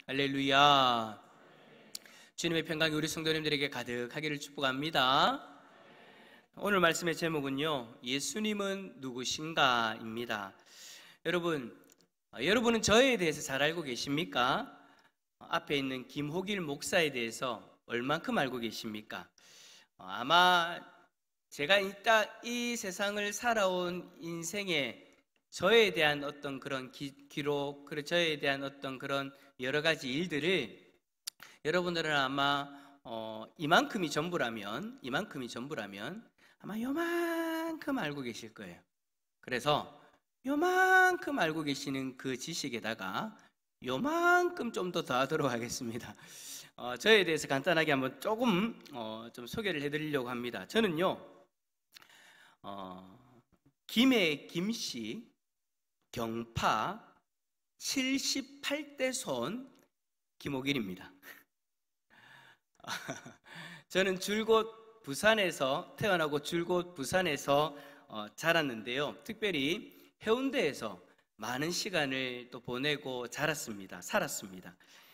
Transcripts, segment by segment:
할렐루야. 주님의 평강이 우리 성도님들에게 가득하기를 축복합니다. 오늘 말씀의 제목은요, 예수님은 누구신가 입니다. 여러분은 저에 대해서 잘 알고 계십니까? 앞에 있는 김호길 목사에 대해서 얼만큼 알고 계십니까? 아마 제가 이 세상을 살아온 인생에 저에 대한 어떤 그런 기록, 그리고 저에 대한 어떤 그런 여러 가지 일들을 여러분들은 아마 이만큼이 전부라면 아마 요만큼 알고 계실 거예요. 그래서 요만큼 알고 계시는 그 지식에다가 요만큼 좀 더 더하도록 하겠습니다. 저에 대해서 간단하게 한번 조금 좀 소개를 해드리려고 합니다. 저는요, 김해 김씨 경파 78대 손 김호길입니다. 저는 줄곧 부산에서 태어나고 줄곧 부산에서 자랐는데요, 특별히 해운대에서 많은 시간을 또 보내고 살았습니다.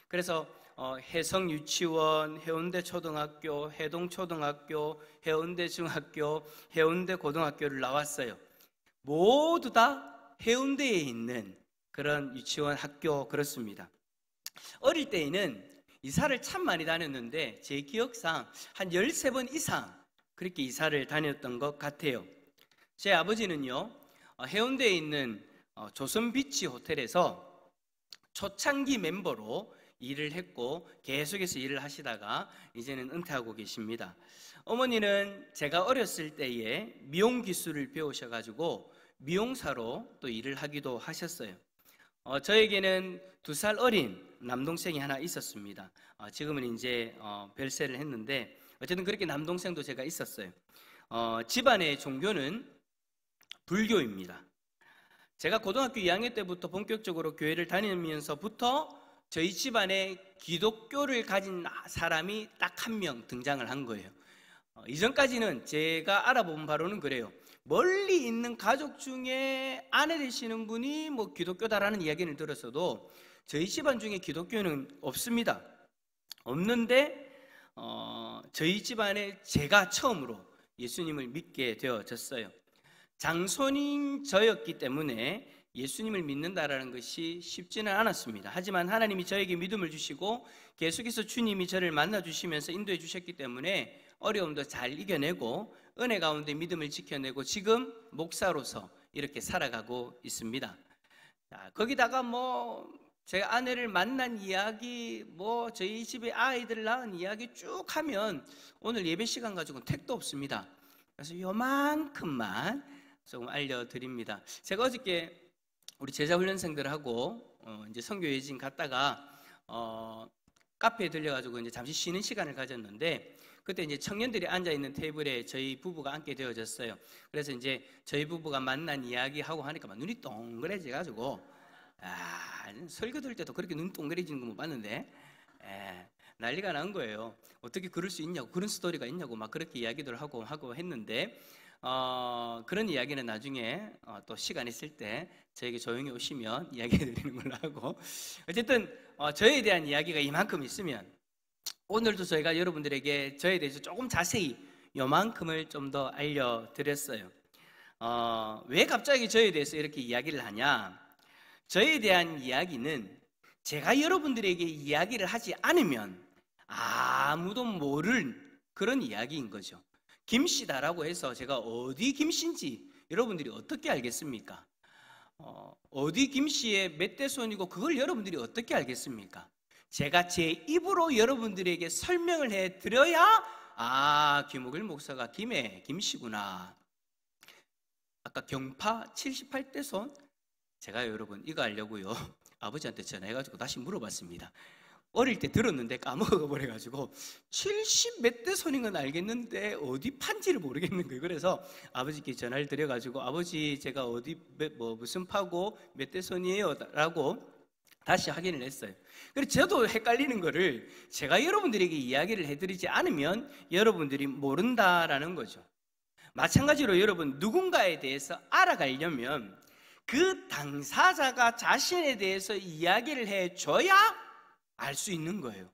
그래서 해성유치원, 해운대초등학교, 해동초등학교, 해운대중학교, 해운대고등학교를 나왔어요. 모두 다 해운대에 있는 그런 유치원 학교, 그렇습니다. 어릴 때에는 이사를 참 많이 다녔는데 제 기억상 한 13번 이상 그렇게 이사를 다녔던 것 같아요. 제 아버지는요, 해운대에 있는 조선비치 호텔에서 초창기 멤버로 일을 했고 계속해서 일을 하시다가 이제는 은퇴하고 계십니다. 어머니는 제가 어렸을 때에 미용 기술을 배우셔가지고 미용사로 또 일을 하기도 하셨어요. 저에게는 2살 어린 남동생이 하나 있었습니다. 지금은 이제 별세를 했는데 어쨌든 그렇게 남동생도 제가 있었어요. 집안의 종교는 불교입니다. 제가 고등학교 2학년 때부터 본격적으로 교회를 다니면서부터 저희 집안에 기독교를 가진 사람이 딱 한 명 등장을 한 거예요. 이전까지는 제가 알아본 바로는 그래요. 멀리 있는 가족 중에 아내 되시는 분이 뭐 기독교다라는 이야기를 들었어도 저희 집안 중에 기독교는 없습니다. 없는데 저희 집안에 제가 처음으로 예수님을 믿게 되어졌어요. 장손인 저였기 때문에 예수님을 믿는다라는 것이 쉽지는 않았습니다. 하지만 하나님이 저에게 믿음을 주시고 계속해서 주님이 저를 만나주시면서 인도해 주셨기 때문에 어려움도 잘 이겨내고 은혜 가운데 믿음을 지켜내고 지금 목사로서 이렇게 살아가고 있습니다. 거기다가 제 아내를 만난 이야기, 저희 집에 아이들을 낳은 이야기 쭉 하면 오늘 예배 시간 가지고는 택도 없습니다. 그래서 요만큼만 조금 알려드립니다. 제가 어저께 우리 제자훈련생들하고 이제 선교예진 갔다가 카페에 들려가지고 이제 잠시 쉬는 시간을 가졌는데 그때 이제 청년들이 앉아있는 테이블에 저희 부부가 앉게 되어졌어요. 그래서 이제 저희 부부가 만난 이야기하고 하니까 막 눈이 동그래져가지고 설교 들을 때도 그렇게 눈 동그래지는 거 못 봤는데 난리가 난 거예요. 어떻게 그럴 수 있냐고, 그런 스토리가 있냐고 막 그렇게 이야기들 하고 했는데 그런 이야기는 나중에 또 시간 있을 때 저에게 조용히 오시면 이야기해 드리는 걸로 하고, 어쨌든 저에 대한 이야기가 이만큼 있으면 오늘도 저희가 여러분들에게 저에 대해서 조금 자세히 요만큼을 좀 더 알려드렸어요. 왜 갑자기 저에 대해서 이렇게 이야기를 하냐? 저에 대한 이야기는 제가 여러분들에게 이야기를 하지 않으면 아무도 모를 그런 이야기인 거죠. 김씨다라고 해서 제가 어디 김씨인지 여러분들이 어떻게 알겠습니까? 어디 김씨의 몇 대 손이고 그걸 여러분들이 어떻게 알겠습니까? 제가 제 입으로 여러분들에게 설명을 해드려야 김호길 목사가 김씨구나. 아까 경파 78대 손, 제가 여러분 이거 알려고요 아버지한테 전화해가지고 다시 물어봤습니다. 어릴 때 들었는데 까먹어버려가지고 70 몇 대 손인 건 알겠는데 어디 판지를 모르겠는 거예요. 그래서 아버지께 전화를 드려가지고 아버지 제가 어디 무슨 파고 몇 대 손이에요? 라고 다시 확인을 했어요. 그래서 저도 헷갈리는 거를 제가 여러분들에게 이야기를 해드리지 않으면 여러분들이 모른다라는 거죠. 마찬가지로 여러분 누군가에 대해서 알아가려면 그 당사자가 자신에 대해서 이야기를 해줘야 알 수 있는 거예요.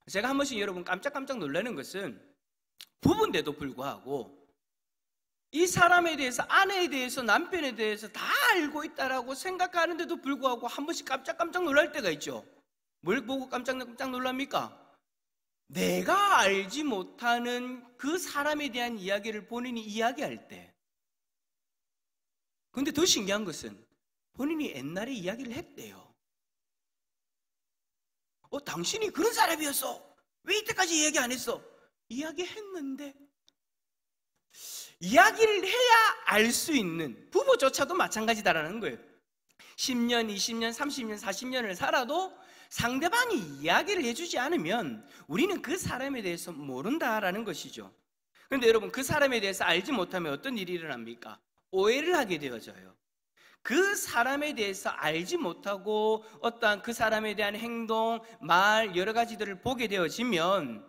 제가 한 번씩 여러분 깜짝깜짝 놀라는 것은 부부인데도 불구하고 이 사람에 대해서, 아내에 대해서, 남편에 대해서 다 알고 있다라고 생각하는데도 불구하고 한 번씩 깜짝깜짝 놀랄 때가 있죠. 뭘 보고 깜짝깜짝 놀랍니까? 내가 알지 못하는 그 사람에 대한 이야기를 본인이 이야기할 때. 근데 더 신기한 것은 본인이 옛날에 이야기를 했대요. 당신이 그런 사람이었어. 왜 이때까지 얘기 안 했어? 이야기했는데. 이야기를 해야 알 수 있는, 부부조차도 마찬가지다라는 거예요. 10년, 20년, 30년, 40년을 살아도 상대방이 이야기를 해주지 않으면 우리는 그 사람에 대해서 모른다라는 것이죠. 그런데 여러분, 그 사람에 대해서 알지 못하면 어떤 일이 일어납니까? 오해를 하게 되어져요. 그 사람에 대해서 알지 못하고 어떠한 그 사람에 대한 행동, 말, 여러 가지들을 보게 되어지면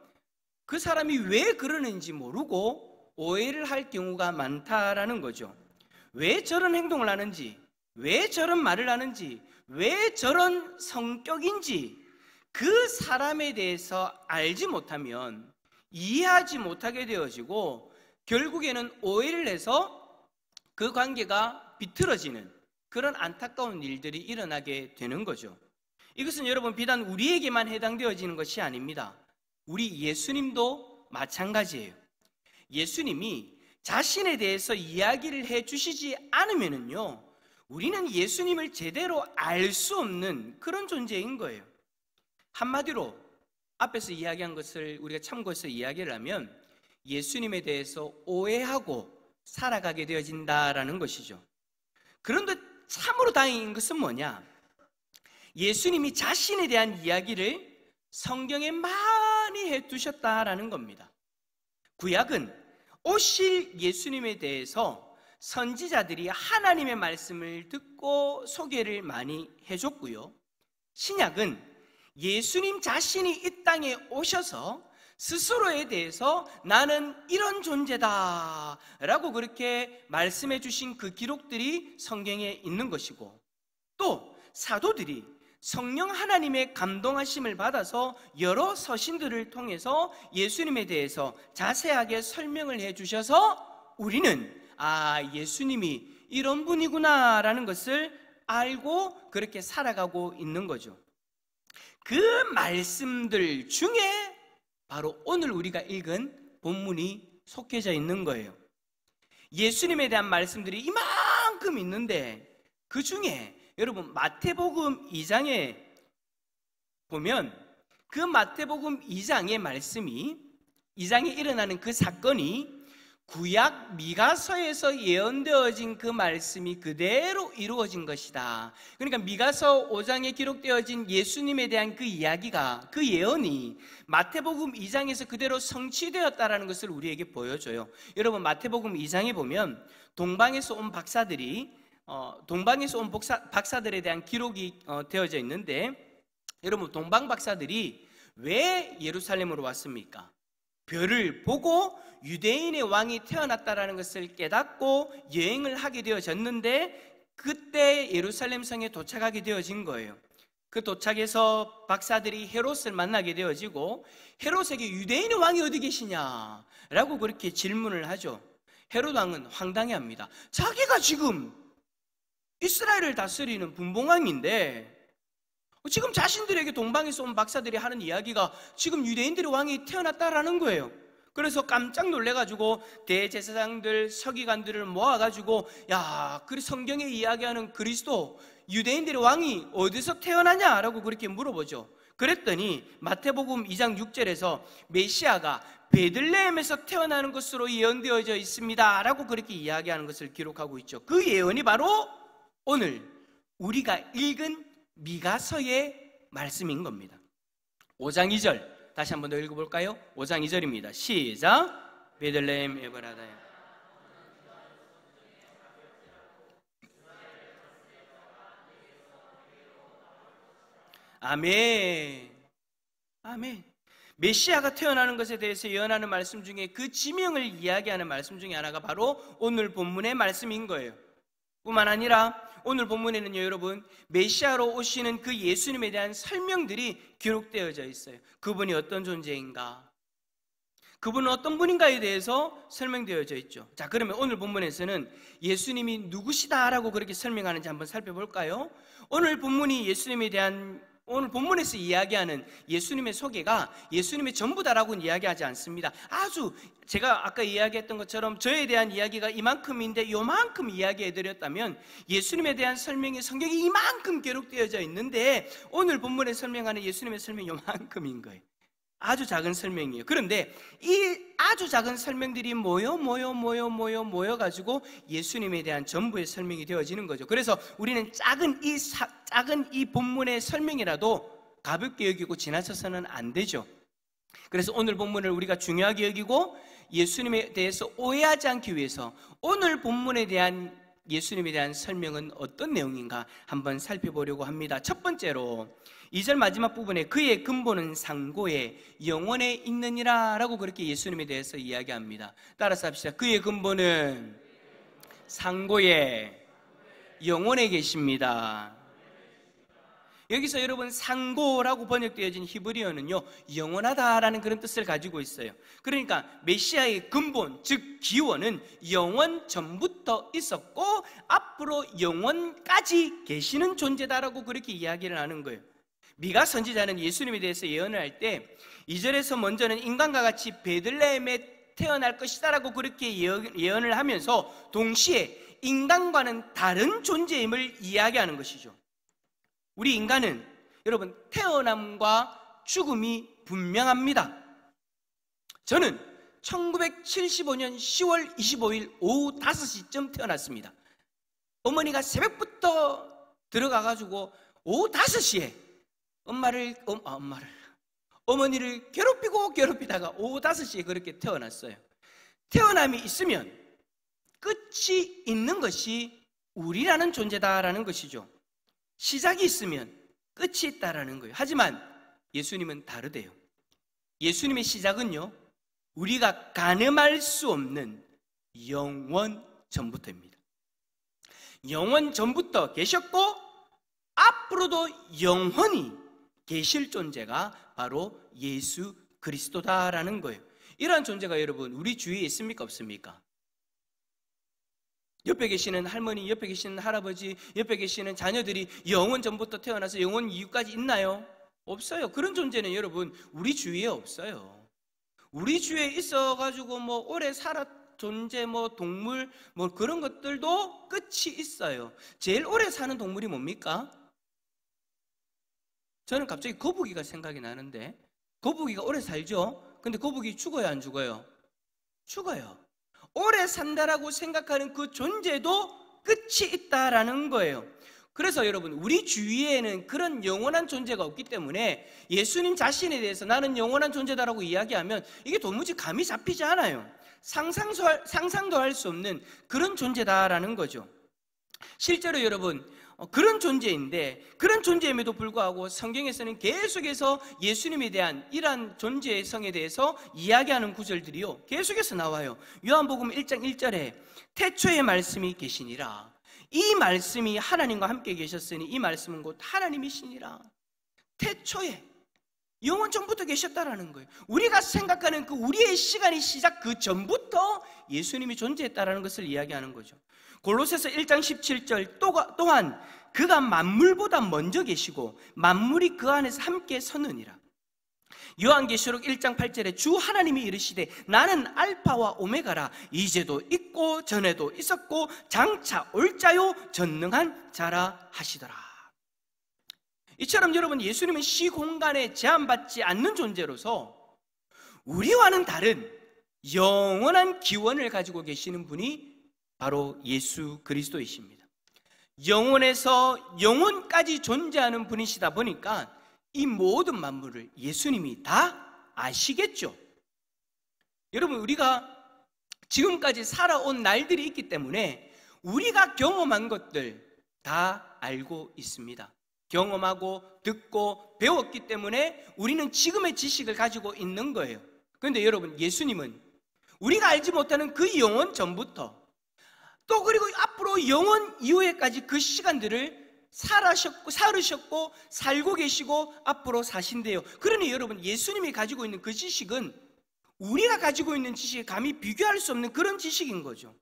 그 사람이 왜 그러는지 모르고 오해를 할 경우가 많다라는 거죠. 왜 저런 행동을 하는지, 왜 저런 말을 하는지, 왜 저런 성격인지 그 사람에 대해서 알지 못하면 이해하지 못하게 되어지고 결국에는 오해를 해서 그 관계가 비틀어지는 그런 안타까운 일들이 일어나게 되는 거죠. 이것은 여러분 비단 우리에게만 해당되어지는 것이 아닙니다. 우리 예수님도 마찬가지예요. 예수님이 자신에 대해서 이야기를 해주시지 않으면요, 우리는 예수님을 제대로 알 수 없는 그런 존재인 거예요. 한마디로 앞에서 이야기한 것을 우리가 참고해서 이야기를 하면 예수님에 대해서 오해하고 살아가게 되어진다라는 것이죠. 그런데 참으로 다행인 것은 뭐냐? 예수님이 자신에 대한 이야기를 성경에 많이 해두셨다라는 겁니다. 구약은 오실 예수님에 대해서 선지자들이 하나님의 말씀을 듣고 소개를 많이 해줬고요. 신약은 예수님 자신이 이 땅에 오셔서 스스로에 대해서 나는 이런 존재다 라고 그렇게 말씀해 주신 그 기록들이 성경에 있는 것이고, 또 사도들이 성령 하나님의 감동하심을 받아서 여러 서신들을 통해서 예수님에 대해서 자세하게 설명을 해 주셔서 우리는 예수님이 이런 분이구나 라는 것을 알고 그렇게 살아가고 있는 거죠. 그 말씀들 중에 바로 오늘 우리가 읽은 본문이 속해져 있는 거예요. 예수님에 대한 말씀들이 이만큼 있는데 그 중에 여러분 마태복음 2장에 보면 그 마태복음 2장의 말씀이, 2장에 일어나는 그 사건이 구약 미가서에서 예언되어진 그 말씀이 그대로 이루어진 것이다. 그러니까 미가서 5장에 기록되어진 예수님에 대한 그 이야기가, 그 예언이 마태복음 2장에서 그대로 성취되었다라는 것을 우리에게 보여줘요. 여러분 마태복음 2장에 보면 동방에서 온 박사들이 동방에서 온 박사들에 대한 기록이 되어져 있는데, 여러분 동방 박사들이 왜 예루살렘으로 왔습니까? 별을 보고 유대인의 왕이 태어났다라는 것을 깨닫고 여행을 하게 되어졌는데, 그때 예루살렘 성에 도착하게 되어진 거예요. 그 도착해서 박사들이 헤롯을 만나게 되어지고, 헤롯에게 유대인의 왕이 어디 계시냐라고 그렇게 질문을 하죠. 헤롯 왕은 황당해합니다. 자기가 지금 이스라엘을 다스리는 분봉왕인데 지금 자신들에게 동방에서 온 박사들이 하는 이야기가 지금 유대인들의 왕이 태어났다라는 거예요. 그래서 깜짝 놀래가지고 대제사장들, 서기관들을 모아가지고 그 성경에 이야기하는 그리스도, 유대인들의 왕이 어디서 태어나냐라고 그렇게 물어보죠. 그랬더니 마태복음 2장 6절에서 메시아가 베들레헴에서 태어나는 것으로 예언되어져 있습니다 라고 그렇게 이야기하는 것을 기록하고 있죠. 그 예언이 바로 오늘 우리가 읽은 미가서의 말씀인 겁니다. 5장 2절 다시 한번 더 읽어볼까요? 5장 2절입니다. 시작. 베들레헴 에브라다야. 아멘. 아멘. 메시아가 태어나는 것에 대해서 예언하는 말씀 중에 그 지명을 이야기하는 말씀 중에 하나가 바로 오늘 본문의 말씀인 거예요. 뿐만 아니라 오늘 본문에는요, 여러분, 메시아로 오시는 그 예수님에 대한 설명들이 기록되어져 있어요. 그분이 어떤 존재인가, 그분은 어떤 분인가에 대해서 설명되어져 있죠. 자, 그러면 오늘 본문에서는 예수님이 누구시다라고 그렇게 설명하는지 한번 살펴볼까요? 오늘 본문에서 이야기하는 예수님의 소개가 예수님의 전부다라고는 이야기하지 않습니다. 아주 제가 아까 이야기했던 것처럼 저에 대한 이야기가 이만큼인데 요만큼 이야기해드렸다면 예수님에 대한 설명이 성경에 이만큼 기록되어져 있는데 오늘 본문에 설명하는 예수님의 설명이 요만큼인 거예요. 아주 작은 설명이에요. 그런데 이 아주 작은 설명들이 모여가지고 예수님에 대한 전부의 설명이 되어지는 거죠. 그래서 우리는 작은 이 본문의 설명이라도 가볍게 여기고 지나쳐서는 안 되죠. 그래서 오늘 본문을 우리가 중요하게 여기고 예수님에 대해서 오해하지 않기 위해서 오늘 본문에 대한 예수님에 대한 설명은 어떤 내용인가 한번 살펴보려고 합니다. 첫 번째로 2절 마지막 부분에 그의 근본은 상고에 영원에 있느니라 라고 그렇게 예수님에 대해서 이야기합니다. 따라서 합시다. 그의 근본은 상고에 영원에 계십니다. 여기서 여러분 상고라고 번역되어진 히브리어는요, 영원하다라는 그런 뜻을 가지고 있어요. 그러니까 메시아의 근본, 즉 기원은 영원 전부터 있었고 앞으로 영원까지 계시는 존재다라고 그렇게 이야기를 하는 거예요. 미가 선지자는 예수님에 대해서 예언을 할 때 2절에서 먼저는 인간과 같이 베들레헴에 태어날 것이다라고 그렇게 예언을 하면서 동시에 인간과는 다른 존재임을 이야기하는 것이죠. 우리 인간은 여러분 태어남과 죽음이 분명합니다. 저는 1975년 10월 25일 오후 5시쯤 태어났습니다. 어머니가 새벽부터 들어가가지고 오후 5시에 어머니를 괴롭히다가 오후 5시에 그렇게 태어났어요. 태어남이 있으면 끝이 있는 것이 우리라는 존재다라는 것이죠. 시작이 있으면 끝이 있다라는 거예요. 하지만 예수님은 다르대요. 예수님의 시작은요, 우리가 가늠할 수 없는 영원 전부터입니다. 영원 전부터 계셨고 앞으로도 영원히 계실 존재가 바로 예수 그리스도다라는 거예요. 이러한 존재가 여러분 우리 주위에 있습니까 없습니까? 옆에 계시는 할머니, 옆에 계시는 할아버지, 옆에 계시는 자녀들이 영원 전부터 태어나서 영원 이후까지 있나요? 없어요. 그런 존재는 여러분 우리 주위에 없어요. 우리 주위에 있어가지고 오래 살았 존재, 동물, 그런 것들도 끝이 있어요. 제일 오래 사는 동물이 뭡니까? 저는 갑자기 거북이가 생각이 나는데, 거북이가 오래 살죠? 근데 거북이 죽어요, 안 죽어요? 죽어요. 오래 산다라고 생각하는 그 존재도 끝이 있다라는 거예요. 그래서 여러분 우리 주위에는 그런 영원한 존재가 없기 때문에 예수님 자신에 대해서 나는 영원한 존재다라고 이야기하면 이게 도무지 감이 잡히지 않아요. 상상도 할 수 없는 그런 존재다라는 거죠. 실제로 여러분 그런 존재인데, 그런 존재임에도 불구하고 성경에서는 계속해서 예수님에 대한 이러한 존재의 성에 대해서 이야기하는 구절들이요 계속해서 나와요. 요한복음 1장 1절에 태초에 말씀이 계시니라, 이 말씀이 하나님과 함께 계셨으니 이 말씀은 곧 하나님이시니라. 태초에 영원 전부터 계셨다라는 거예요. 우리가 생각하는 그 우리의 시간이 시작 그 전부터 예수님이 존재했다라는 것을 이야기하는 거죠. 골로새서 1장 17절 또한 그가 만물보다 먼저 계시고 만물이 그 안에서 함께 서느니라. 요한계시록 1장 8절에 주 하나님이 이르시되 나는 알파와 오메가라, 이제도 있고 전에도 있었고 장차 올 자요 전능한 자라 하시더라. 이처럼 여러분 예수님은 시공간에 제한받지 않는 존재로서 우리와는 다른 영원한 기원을 가지고 계시는 분이 바로 예수 그리스도이십니다. 영원에서 영원까지 존재하는 분이시다 보니까 이 모든 만물을 예수님이 다 아시겠죠. 여러분 우리가 지금까지 살아온 날들이 있기 때문에 우리가 경험한 것들 다 알고 있습니다. 경험하고 듣고 배웠기 때문에 우리는 지금의 지식을 가지고 있는 거예요. 그런데 여러분 예수님은 우리가 알지 못하는 그 영원 전부터 또 그리고 앞으로 앞으로 영원 이후에까지 그 시간들을 살으셨고 살고 계시고 앞으로 사신대요. 그러니 여러분, 예수님이 가지고 있는 그 지식은 우리가 가지고 있는 지식에 감히 비교할 수 없는 그런 지식인 거죠.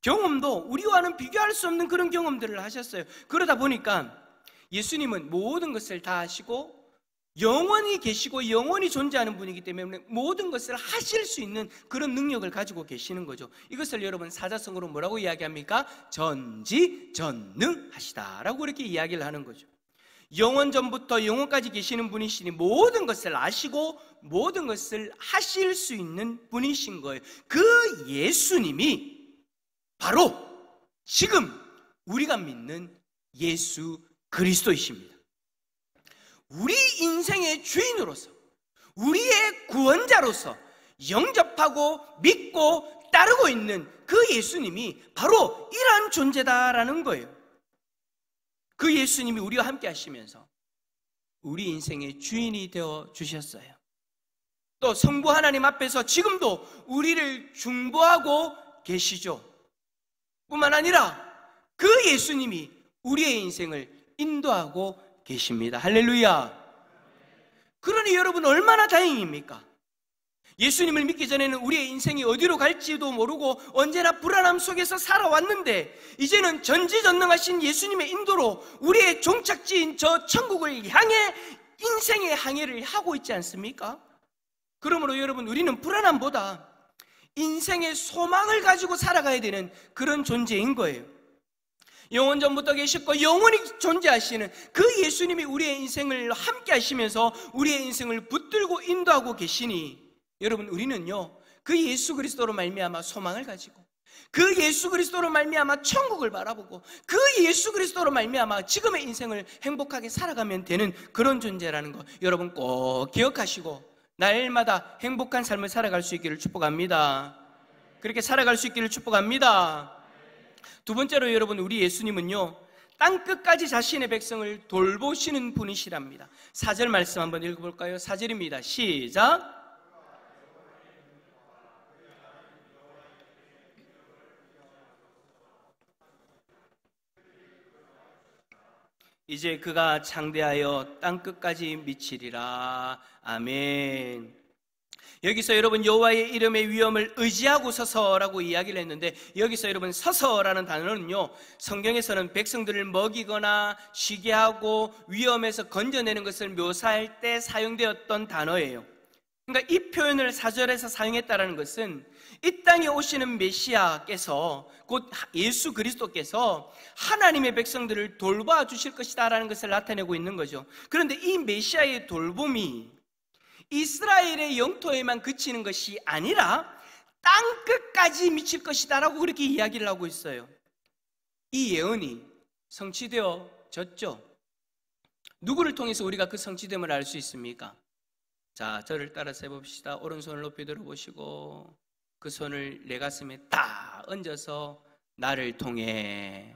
경험도 우리와는 비교할 수 없는 그런 경험들을 하셨어요. 그러다 보니까 예수님은 모든 것을 다 하시고 영원히 계시고 영원히 존재하는 분이기 때문에 모든 것을 하실 수 있는 그런 능력을 가지고 계시는 거죠. 이것을 여러분 사자성어로 뭐라고 이야기합니까? 전지전능하시다라고 이렇게 이야기를 하는 거죠. 영원 전부터 영원까지 계시는 분이시니 모든 것을 아시고 모든 것을 하실 수 있는 분이신 거예요. 그 예수님이 바로 지금 우리가 믿는 예수 그리스도이십니다. 우리 인생의 주인으로서, 우리의 구원자로서 영접하고 믿고 따르고 있는 그 예수님이 바로 이러한 존재다라는 거예요. 그 예수님이 우리와 함께 하시면서 우리 인생의 주인이 되어 주셨어요. 또 성부 하나님 앞에서 지금도 우리를 중보하고 계시죠. 뿐만 아니라 그 예수님이 우리의 인생을 인도하고 계십니다. 할렐루야. 그러니 여러분, 얼마나 다행입니까? 예수님을 믿기 전에는 우리의 인생이 어디로 갈지도 모르고 언제나 불안함 속에서 살아왔는데 이제는 전지전능하신 예수님의 인도로 우리의 종착지인 저 천국을 향해 인생의 항해를 하고 있지 않습니까? 그러므로 여러분, 우리는 불안함보다 인생의 소망을 가지고 살아가야 되는 그런 존재인 거예요. 영원 전부터 계셨고 영원히 존재하시는 그 예수님이 우리의 인생을 함께 하시면서 우리의 인생을 붙들고 인도하고 계시니 여러분, 우리는요 그 예수 그리스도로 말미암아 소망을 가지고 그 예수 그리스도로 말미암아 천국을 바라보고 그 예수 그리스도로 말미암아 지금의 인생을 행복하게 살아가면 되는 그런 존재라는 거 여러분 꼭 기억하시고 날마다 행복한 삶을 살아갈 수 있기를 축복합니다. 그렇게 살아갈 수 있기를 축복합니다. 두 번째로 여러분, 우리 예수님은요 땅끝까지 자신의 백성을 돌보시는 분이시랍니다. 4절 말씀 한번 읽어볼까요? 4절입니다. 시작. 이제 그가 창대하여 땅끝까지 미치리라. 아멘. 여기서 여러분 여호와의 이름의 위엄을 의지하고 서서라고 이야기를 했는데 여기서 여러분 서서라는 단어는요 성경에서는 백성들을 먹이거나 쉬게 하고 위험에서 건져내는 것을 묘사할 때 사용되었던 단어예요. 그러니까 이 표현을 4절에서 사용했다는 것은 이 땅에 오시는 메시아께서 곧 예수 그리스도께서 하나님의 백성들을 돌봐 주실 것이다라는 것을 나타내고 있는 거죠. 그런데 이 메시아의 돌봄이 이스라엘의 영토에만 그치는 것이 아니라 땅끝까지 미칠 것이다라고 그렇게 이야기를 하고 있어요. 이 예언이 성취되어졌죠. 누구를 통해서 우리가 그 성취됨을 알 수 있습니까? 자, 저를 따라서 해봅시다. 오른손을 높이 들어보시고 그 손을 내 가슴에 딱 얹어서 나를 통해,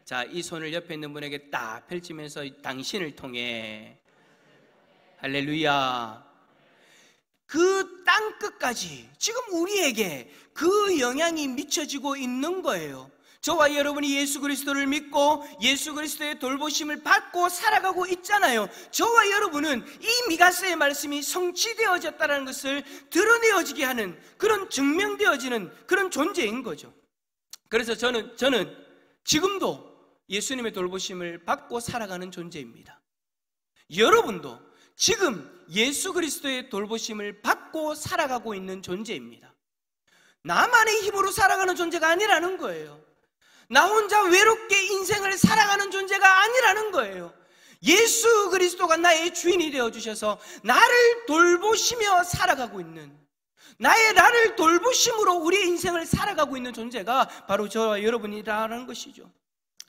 자, 이 손을 옆에 있는 분에게 딱 펼치면서 당신을 통해, 할렐루야. 그 땅끝까지 지금 우리에게 그 영향이 미쳐지고 있는 거예요. 저와 여러분이 예수 그리스도를 믿고 예수 그리스도의 돌보심을 받고 살아가고 있잖아요. 저와 여러분은 이 미가서의 말씀이 성취되어졌다는 것을 드러내어지게 하는 그런 증명되어지는 그런 존재인 거죠. 그래서 저는 지금도 예수님의 돌보심을 받고 살아가는 존재입니다. 여러분도 지금 예수 그리스도의 돌보심을 받고 살아가고 있는 존재입니다. 나만의 힘으로 살아가는 존재가 아니라는 거예요. 나 혼자 외롭게 인생을 살아가는 존재가 아니라는 거예요. 예수 그리스도가 나의 주인이 되어주셔서 나를 돌보시며 살아가고 있는, 나를 돌보심으로 우리의 인생을 살아가고 있는 존재가 바로 저와 여러분이라는 것이죠.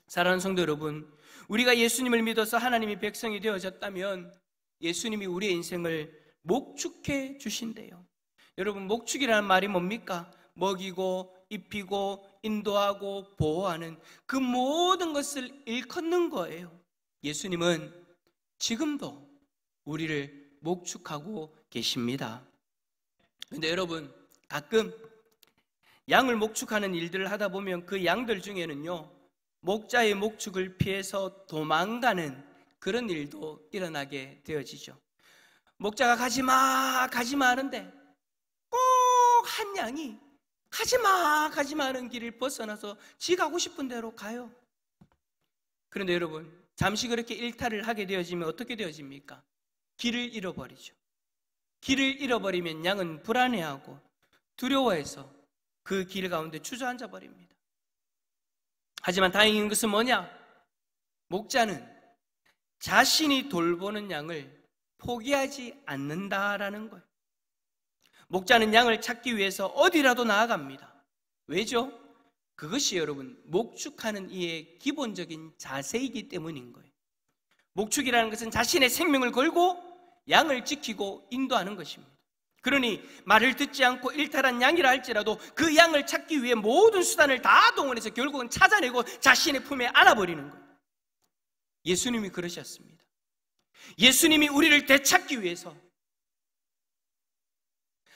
사랑하는 성도 여러분, 우리가 예수님을 믿어서 하나님의 백성이 되어졌다면 예수님이 우리의 인생을 목축해 주신대요. 여러분, 목축이라는 말이 뭡니까? 먹이고 입히고 인도하고 보호하는 그 모든 것을 일컫는 거예요. 예수님은 지금도 우리를 목축하고 계십니다. 그런데 여러분, 가끔 양을 목축하는 일들을 하다 보면 그 양들 중에는요, 목자의 목축을 피해서 도망가는 그런 일도 일어나게 되어지죠. 목자가 가지마 가지마 하는데 꼭 한 양이 가지마 가지마 하는 길을 벗어나서 지 가고 싶은 대로 가요. 그런데 여러분, 잠시 그렇게 일탈을 하게 되어지면 어떻게 되어집니까? 길을 잃어버리죠. 길을 잃어버리면 양은 불안해하고 두려워해서 그 길 가운데 주저앉아 버립니다. 하지만 다행인 것은 뭐냐? 목자는 자신이 돌보는 양을 포기하지 않는다라는 거예요. 목자는 양을 찾기 위해서 어디라도 나아갑니다. 왜죠? 그것이 여러분, 목축하는 이의 기본적인 자세이기 때문인 거예요. 목축이라는 것은 자신의 생명을 걸고 양을 지키고 인도하는 것입니다. 그러니 말을 듣지 않고 일탈한 양이라 할지라도 그 양을 찾기 위해 모든 수단을 다 동원해서 결국은 찾아내고 자신의 품에 안아버리는 거예요. 예수님이 그러셨습니다. 예수님이 우리를 되찾기 위해서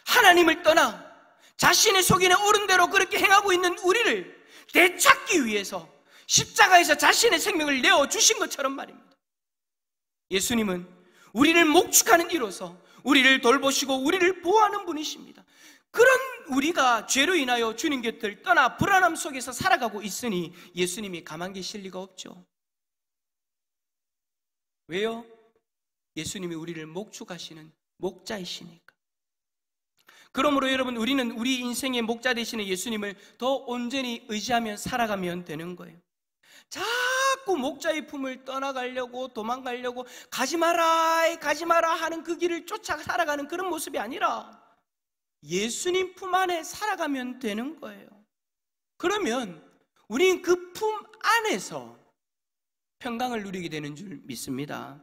하나님을 떠나 자신의 속인에 옳은 대로 그렇게 행하고 있는 우리를 되찾기 위해서 십자가에서 자신의 생명을 내어주신 것처럼 말입니다. 예수님은 우리를 목축하는 이로서 우리를 돌보시고 우리를 보호하는 분이십니다. 그런 우리가 죄로 인하여 주님 곁을 떠나 불안함 속에서 살아가고 있으니 예수님이 가만 계실 리가 없죠. 왜요? 예수님이 우리를 목축하시는 목자이시니까. 그러므로 여러분, 우리는 우리 인생의 목자 되시는 예수님을 더 온전히 의지하며 살아가면 되는 거예요. 자꾸 목자의 품을 떠나가려고 도망가려고 가지마라 가지마라 하는 그 길을 쫓아 살아가는 그런 모습이 아니라 예수님 품 안에 살아가면 되는 거예요. 그러면 우리는 그 품 안에서 평강을 누리게 되는 줄 믿습니다.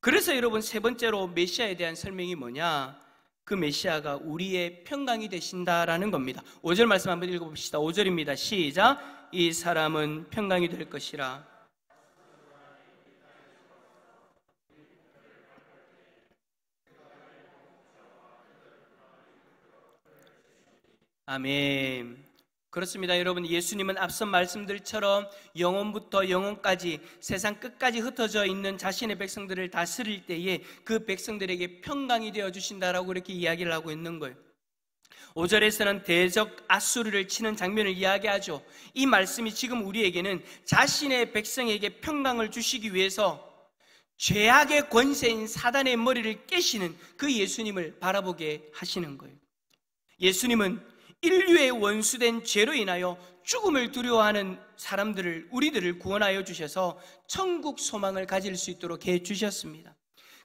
그래서 여러분, 세 번째로 메시아에 대한 설명이 뭐냐? 그 메시아가 우리의 평강이 되신다라는 겁니다. 5절 말씀 한번 읽어봅시다. 5절입니다. 시작. 이 사람은 평강이 될 것이라. 아멘. 그렇습니다. 여러분, 예수님은 앞선 말씀들처럼 영혼부터 영혼까지 세상 끝까지 흩어져 있는 자신의 백성들을 다스릴 때에 그 백성들에게 평강이 되어 주신다라고 그렇게 이야기를 하고 있는 거예요. 5절에서는 대적 아수르를 치는 장면을 이야기하죠. 이 말씀이 지금 우리에게는 자신의 백성에게 평강을 주시기 위해서 죄악의 권세인 사단의 머리를 깨시는 그 예수님을 바라보게 하시는 거예요. 예수님은 인류의 원수된 죄로 인하여 죽음을 두려워하는 사람들을, 우리들을 구원하여 주셔서 천국 소망을 가질 수 있도록 해 주셨습니다.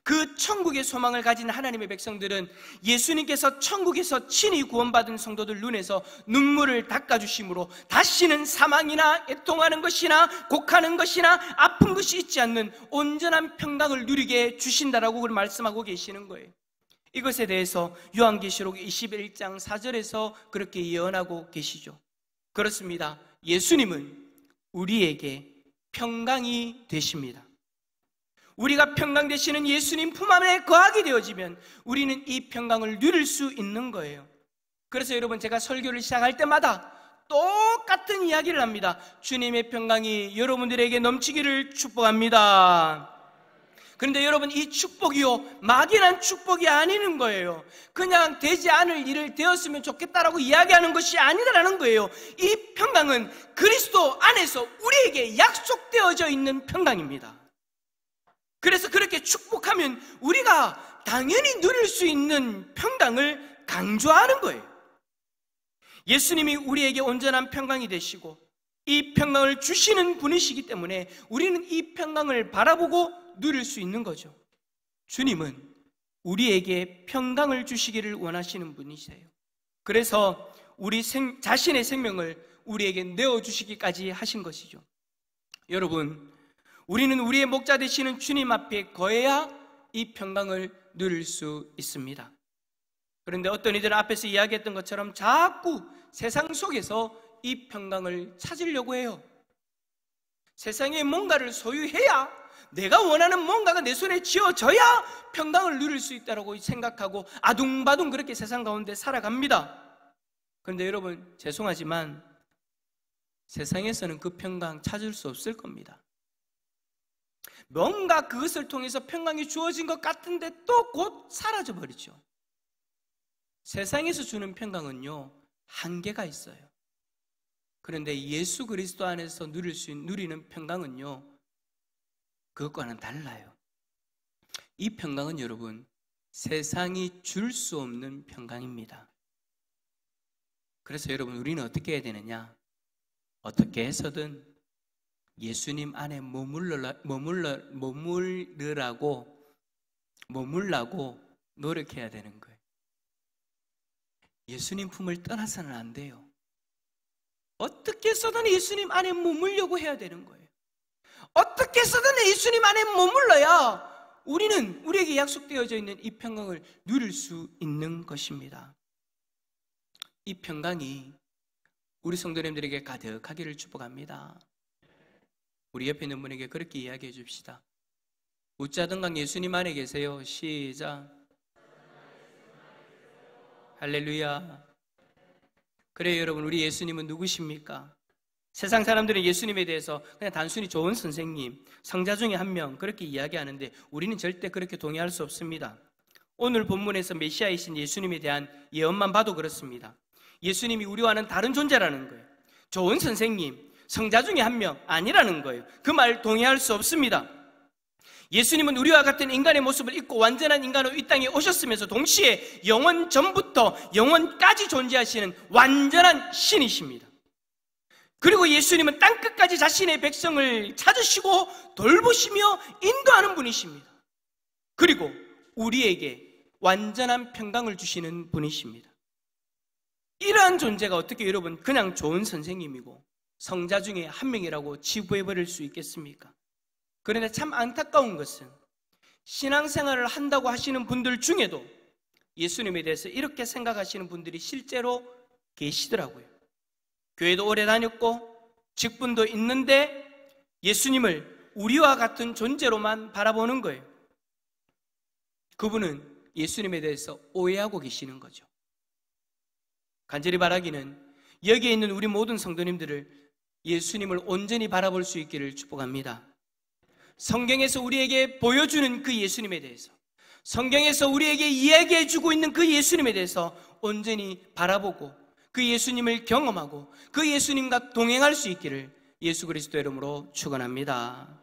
그 천국의 소망을 가진 하나님의 백성들은 예수님께서 천국에서 친히 구원받은 성도들 눈에서 눈물을 닦아주심으로 다시는 사망이나 애통하는 것이나 곡하는 것이나 아픈 것이 있지 않는 온전한 평강을 누리게 주신다라고 말씀하고 계시는 거예요. 이것에 대해서 요한계시록 21장 4절에서 그렇게 예언하고 계시죠. 그렇습니다. 예수님은 우리에게 평강이 되십니다. 우리가 평강 되시는 예수님 품 안에 거하게 되어지면 우리는 이 평강을 누릴 수 있는 거예요. 그래서 여러분, 제가 설교를 시작할 때마다 똑같은 이야기를 합니다. 주님의 평강이 여러분들에게 넘치기를 축복합니다. 그런데 여러분, 이 축복이요, 막연한 축복이 아니는 거예요. 그냥 되지 않을 일을 되었으면 좋겠다라고 이야기하는 것이 아니라는 거예요. 이 평강은 그리스도 안에서 우리에게 약속되어져 있는 평강입니다. 그래서 그렇게 축복하면 우리가 당연히 누릴 수 있는 평강을 강조하는 거예요. 예수님이 우리에게 온전한 평강이 되시고 이 평강을 주시는 분이시기 때문에 우리는 이 평강을 바라보고 누릴 수 있는 거죠. 주님은 우리에게 평강을 주시기를 원하시는 분이세요. 그래서 우리 자신의 생명을 우리에게 내어주시기까지 하신 것이죠. 여러분, 우리는 우리의 목자 되시는 주님 앞에 거해야 이 평강을 누릴 수 있습니다. 그런데 어떤 이들 앞에서 이야기했던 것처럼 자꾸 세상 속에서 이 평강을 찾으려고 해요. 세상에 뭔가를 소유해야, 내가 원하는 뭔가가 내 손에 쥐어져야 평강을 누릴 수 있다고 생각하고 아둥바둥 그렇게 세상 가운데 살아갑니다. 그런데 여러분, 죄송하지만 세상에서는 그 평강 찾을 수 없을 겁니다. 뭔가 그것을 통해서 평강이 주어진 것 같은데 또 곧 사라져 버리죠. 세상에서 주는 평강은요, 한계가 있어요. 그런데 예수 그리스도 안에서 누리는 평강은요, 그것과는 달라요. 이 평강은 여러분, 세상이 줄 수 없는 평강입니다. 그래서 여러분, 우리는 어떻게 해야 되느냐? 어떻게 해서든 예수님 안에 머물라고 노력해야 되는 거예요. 예수님 품을 떠나서는 안 돼요. 어떻게 해서든 예수님 안에 머물려고 해야 되는 거예요. 어떻게 해서든 예수님 안에 머물러야 우리에게 약속되어져 있는 이 평강을 누릴 수 있는 것입니다. 이 평강이 우리 성도님들에게 가득하기를 축복합니다. 우리 옆에 있는 분에게 그렇게 이야기해 줍시다. 웃자 등강 예수님 안에 계세요. 시작. 할렐루야. 그래요, 여러분. 우리 예수님은 누구십니까? 세상 사람들은 예수님에 대해서 그냥 단순히 좋은 선생님, 성자 중에 한 명 그렇게 이야기하는데 우리는 절대 그렇게 동의할 수 없습니다. 오늘 본문에서 메시아이신 예수님에 대한 예언만 봐도 그렇습니다. 예수님이 우리와는 다른 존재라는 거예요. 좋은 선생님, 성자 중에 한 명 아니라는 거예요. 그 말 동의할 수 없습니다. 예수님은 우리와 같은 인간의 모습을 입고 완전한 인간으로 이 땅에 오셨으면서 동시에 영원 전부터 영원까지 존재하시는 완전한 신이십니다. 그리고 예수님은 땅끝까지 자신의 백성을 찾으시고 돌보시며 인도하는 분이십니다. 그리고 우리에게 완전한 평강을 주시는 분이십니다. 이러한 존재가 어떻게 여러분 그냥 좋은 선생님이고 성자 중에 한 명이라고 치부해버릴 수 있겠습니까? 그런데 참 안타까운 것은 신앙생활을 한다고 하시는 분들 중에도 예수님에 대해서 이렇게 생각하시는 분들이 실제로 계시더라고요. 교회도 오래 다녔고 직분도 있는데 예수님을 우리와 같은 존재로만 바라보는 거예요. 그분은 예수님에 대해서 오해하고 계시는 거죠. 간절히 바라기는 여기에 있는 우리 모든 성도님들을 예수님을 온전히 바라볼 수 있기를 축복합니다. 성경에서 우리에게 보여주는 그 예수님에 대해서, 성경에서 우리에게 이야기해주고 있는 그 예수님에 대해서 온전히 바라보고 그 예수님을 경험하고 그 예수님과 동행할 수 있기를 예수 그리스도의 이름으로 축원합니다.